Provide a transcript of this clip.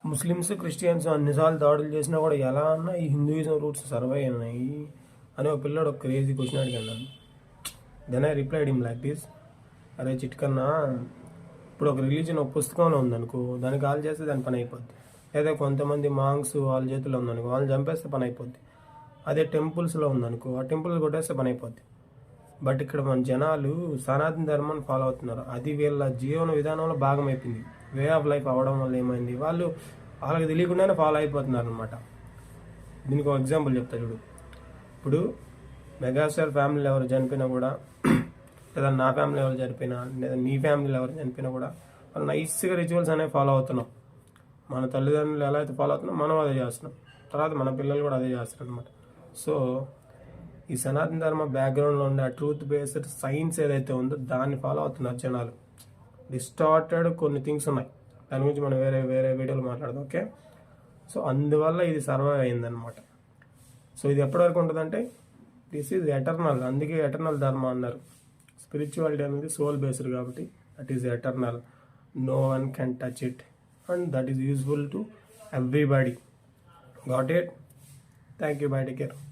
Muslims Christians అన్నిసార్లు దాడులు చేసినా కూడా ఎలా అన్నా ఈ హిందూయిజం రూట్స్ సర్వైవ్ అయినాయి అని ఒక పిల్లడు ఒక క్రేజీ క్వశ్చన్ అడిగాను నన్ను. Then I replied him like this, అరే చిట్కన్నా, ఇప్పుడు ఒక రిలీజన్ ఒక పుస్తకంలో ఉందనుకో, దాన్ని కాల్ చేస్తే దాని పని అయిపోద్ది. లేదా కొంతమంది మాంగ్స్ వాళ్ళ చేతిలో ఉందనుకో, వాళ్ళని చంపేస్తే పని అయిపోద్ది. అదే టెంపుల్స్లో ఉందనుకో, ఆ టెంపుల్ కొట్టేస్తే పని అయిపోద్ది. బట్ ఇక్కడ మన జనాలు సనాతన ధర్మాన్ని ఫాలో అవుతున్నారు. అది వీళ్ళ జీవన విధానంలో భాగం అయిపోయింది. వే ఆఫ్ లైఫ్ అవ్వడం వల్ల ఏమైంది, వాళ్ళకి తెలియకుండానే ఫాలో అయిపోతున్నారు అనమాట. దీనికి ఒక ఎగ్జాంపుల్ చెప్తా చూడు. ఇప్పుడు మెగాస్టార్ ఫ్యామిలీలో ఎవరు చనిపోయినా కూడా, లేదా నా ఫ్యామిలీ ఎవరు చనిపోయినా, లేదా నీ ఫ్యామిలీలో ఎవరు చనిపోయినా కూడా వాళ్ళు నైస్గా రిచువల్స్ అనేవి ఫాలో అవుతున్నాం. మన తల్లిదండ్రులు ఎలా అయితే ఫాలో అవుతున్నాం, మనం అదే చేస్తున్నాం. తర్వాత మన పిల్లలు కూడా అదే చేస్తారు అనమాట. సో ఈ సనాతన ధర్మ బ్యాక్గ్రౌండ్లో ఉండే ఆ ట్రూత్ బేస్డ్ సైన్స్ ఏదైతే ఉందో దాన్ని ఫాలో అవుతున్నారు జనాలు. డిస్టార్టెడ్ కొన్ని థింగ్స్ ఉన్నాయి, దాని గురించి మనం వేరే వేరే వీడియోలో మాట్లాడదాం. ఓకే, సో అందువల్ల ఇది సర్వైవ్ అయిందనమాట. సో ఇది ఎప్పటివరకు ఉంటుందంటే దిస్ ఈజ్ ఎటర్నల్. అందుకే ఎటర్నల్ ధర్మ అన్నారు. స్పిరిచువాలిటీ అనేది సోల్ బేస్డ్ కాబట్టి that is eternal. No one can touch it and that is useful to everybody. Got it? Thank you. Bye, take care.